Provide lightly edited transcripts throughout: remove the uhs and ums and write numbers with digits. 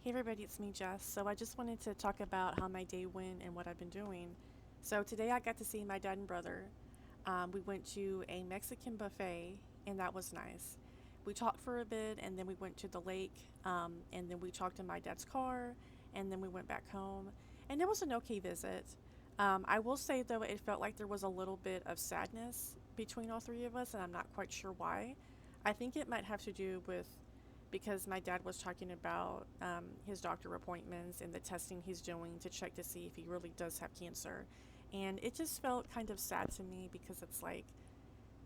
Hey everybody, it's me, Jess. So I just wanted to talk about how my day went and what I've been doing. So today I got to see my dad and brother. We went to a Mexican buffet, and that was nice. We talked for a bit, and then we went to the lake, and then we talked in my dad's car, and then we went back home. And it was an okay visit. I will say, though, it felt like there was a little bit of sadness between all three of us, and I'm not quite sure why. I think it might have to do with because my dad was talking about his doctor appointments and the testing he's doing to check to see if he really does have cancer. And it just felt kind of sad to me because it's like,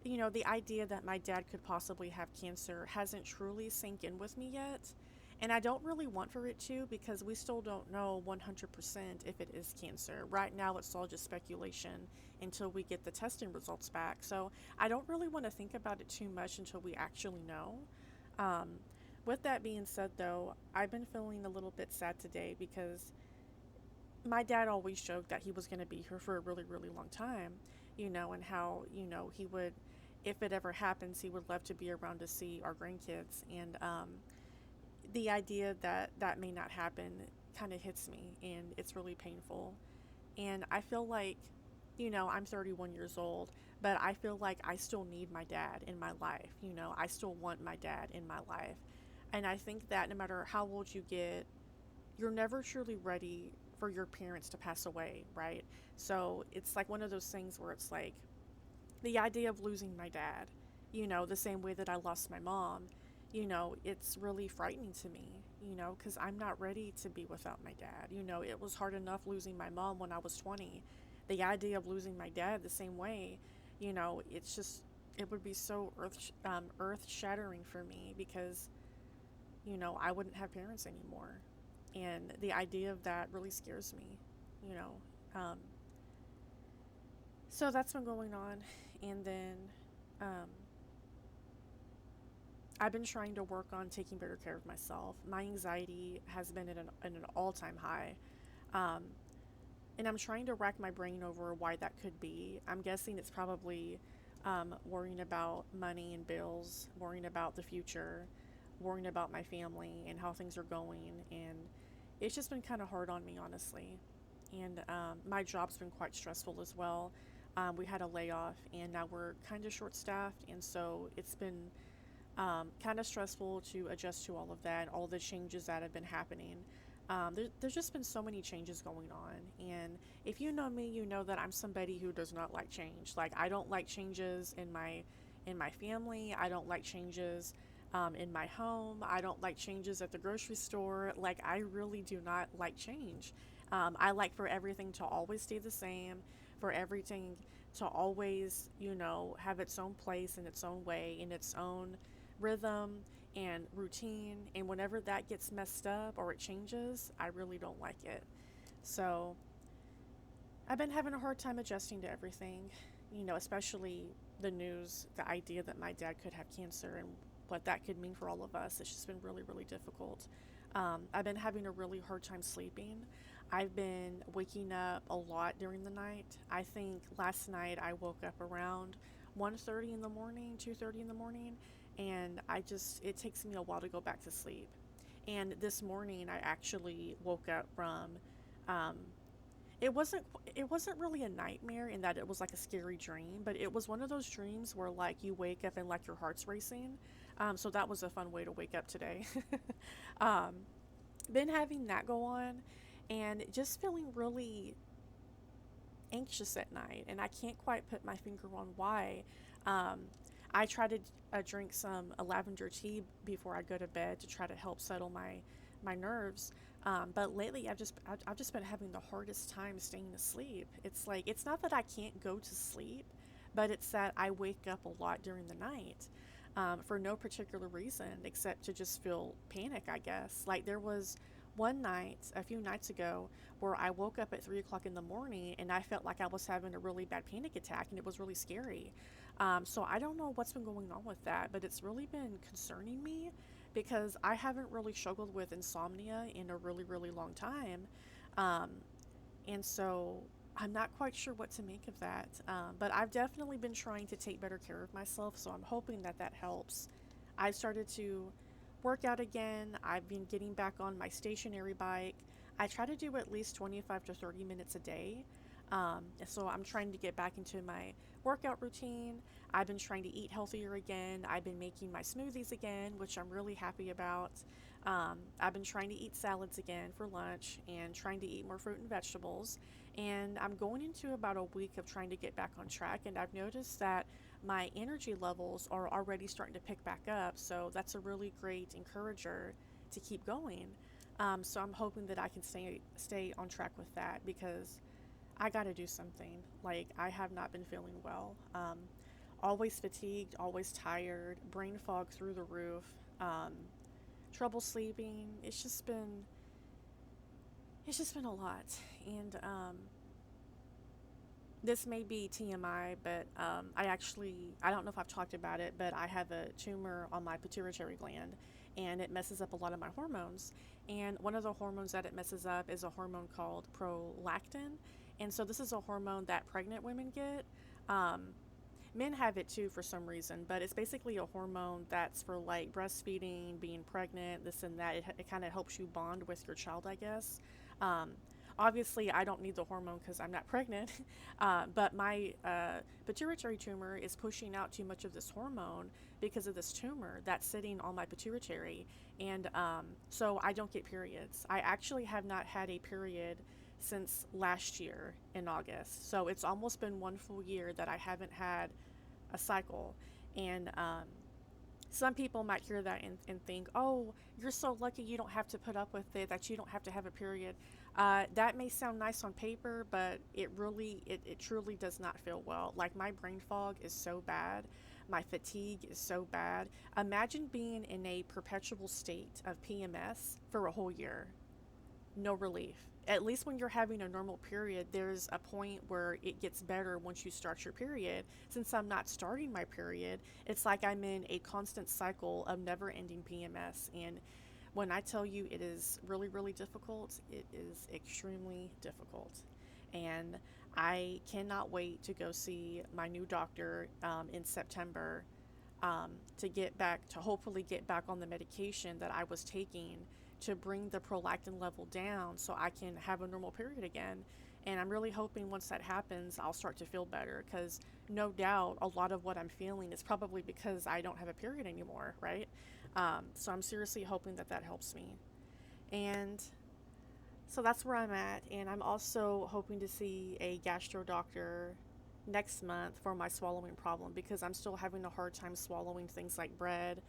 the idea that my dad could possibly have cancer hasn't truly sank in with me yet. And I don't really want for it to because we still don't know 100% if it is cancer. Right now, it's all just speculation until we get the testing results back. So I don't really want to think about it too much until we actually know. Um, with that being said, though, I've been feeling a little bit sad today because my dad always joked that he was going to be here for a really, really long time, and how, he would, if it ever happens, he would love to be around to see our grandkids. And the idea that that may not happen kind of hits me and it's really painful. And I feel like, I'm 31 years old, but I feel like I still need my dad in my life. I still want my dad in my life. And I think that no matter how old you get, you're never truly ready for your parents to pass away, right? So it's like one of those things where it's like the idea of losing my dad, the same way that I lost my mom, it's really frightening to me, because I'm not ready to be without my dad. It was hard enough losing my mom when I was 20. The idea of losing my dad the same way, it's just, it would be so earth shattering for me because, I wouldn't have parents anymore. And the idea of that really scares me, you know. Um, so that's been going on. And then um, I've been trying to work on taking better care of myself. My anxiety has been at an all time high. Um, and I'm trying to rack my brain over why that could be. I'm guessing it's probably worrying about money and bills, worrying about the future, worrying about my family and how things are going. And it's just been kind of hard on me, honestly. And my job's been quite stressful as well. We had a layoff, and now we're kind of short staffed, and so it's been kind of stressful to adjust to all of that, all the changes that have been happening. There's just been so many changes going on, and if you know me, you know that I'm somebody who does not like change. Like I don't like changes in my family. I don't like changes in my home. I don't like changes at the grocery store. Like I really do not like change. I like for everything to always stay the same, for everything to always, have its own place in its own way, in its own rhythm and routine. And whenever that gets messed up or it changes, I really don't like it. So I've been having a hard time adjusting to everything, especially the news, the idea that my dad could have cancer and what that could mean for all of us. It's just been really, really difficult. I've been having a really hard time sleeping. I've been waking up a lot during the night. I think last night I woke up around 1:30 in the morning, 2:30 in the morning, and it takes me a while to go back to sleep. And this morning I actually woke up from um, it wasn't it wasn't really a nightmare in that it was like a scary dream, but it was one of those dreams where like you wake up and like your heart's racing. So that was a fun way to wake up today. um, been having that go on and just feeling really anxious at night, and I can't quite put my finger on why. Um, I try to drink some lavender tea before I go to bed to try to help settle my nerves. But lately, I've just been having the hardest time staying asleep. It's like it's not that I can't go to sleep, but it's that I wake up a lot during the night. For no particular reason except to just feel panic, I guess. Like there was one night a few nights ago where I woke up at 3 o'clock in the morning and I felt like I was having a really bad panic attack and it was really scary. So I don't know what's been going on with that, but it's really been concerning me because I haven't really struggled with insomnia in a really, really long time. Um, and so I'm not quite sure what to make of that. But I've definitely been trying to take better care of myself, so I'm hoping that that helps. I started to work out again. I've been getting back on my stationary bike. I try to do at least 25 to 30 minutes a day. So I'm trying to get back into my workout routine. I've been trying to eat healthier again. I've been making my smoothies again, which I'm really happy about. I've been trying to eat salads again for lunch and trying to eat more fruit and vegetables. And I'm going into about a week of trying to get back on track. And I've noticed that my energy levels are already starting to pick back up. So that's a really great encourager to keep going. So I'm hoping that I can stay on track with that because I got to do something. Like I have not been feeling well. Always fatigued, always tired, brain fog through the roof, trouble sleeping. It's just been a lot, and this may be TMI, but I don't know if I've talked about it, but I have a tumor on my pituitary gland and it messes up a lot of my hormones. And one of the hormones that it messes up is a hormone called prolactin. And so this is a hormone that pregnant women get. Um, Men have it too for some reason, but it's basically a hormone that's for like breastfeeding, being pregnant, this and that. It kind of helps you bond with your child, I guess. Um, Obviously, I don't need the hormone because I'm not pregnant, but my pituitary tumor is pushing out too much of this hormone because of this tumor that's sitting on my pituitary. And so I don't get periods. I actually have not had a period since last year in August. So it's almost been one full year that I haven't had a cycle. And some people might hear that and think, oh, you're so lucky you don't have to put up with it, that you don't have to have a period. That may sound nice on paper, but it truly does not feel well. Like my brain fog is so bad. My fatigue is so bad. Imagine being in a perpetual state of PMS for a whole year. No relief. At least when you're having a normal period, there's a point where it gets better once you start your period. Since I'm not starting my period, it's like I'm in a constant cycle of never ending PMS. And when I tell you it is really, really difficult, it is extremely difficult. And I cannot wait to go see my new doctor in September to get back, to hopefully get back on the medication that I was taking to bring the prolactin level down so I can have a normal period again. And I'm really hoping once that happens, I'll start to feel better because no doubt a lot of what I'm feeling is probably because I don't have a period anymore, right? So I'm seriously hoping that that helps me. And so that's where I'm at. And I'm also hoping to see a gastro doctor next month for my swallowing problem because I'm still having a hard time swallowing things like bread,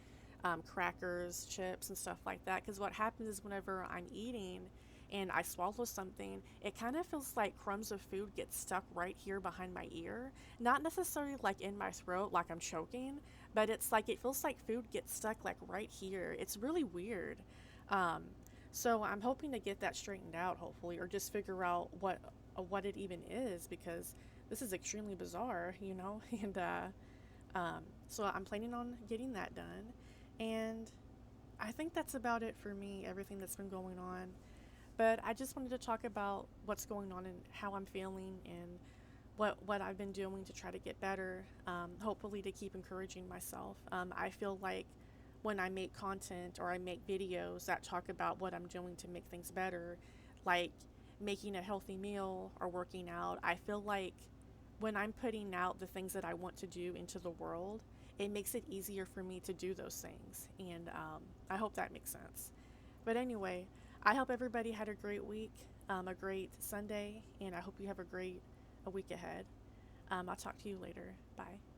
crackers, chips, and stuff like that. Because what happens is whenever I'm eating and I swallow something, it kind of feels like crumbs of food get stuck right here behind my ear. Not necessarily like in my throat, like I'm choking, but it's like it feels like food gets stuck like right here. It's really weird. Um, so I'm hoping to get that straightened out, hopefully, or just figure out what it even is because this is extremely bizarre, you know. And so I'm planning on getting that done. And I think that's about it for me, everything that's been going on. But I just wanted to talk about what's going on and how I'm feeling and what I've been doing to try to get better, hopefully to keep encouraging myself. I feel like when I make content or I make videos that talk about what I'm doing to make things better, like making a healthy meal or working out, I feel like when I'm putting out the things that I want to do into the world, it makes it easier for me to do those things. And I hope that makes sense. But anyway, I hope everybody had a great week, a great Sunday, and I hope you have a week ahead. I'll talk to you later. Bye.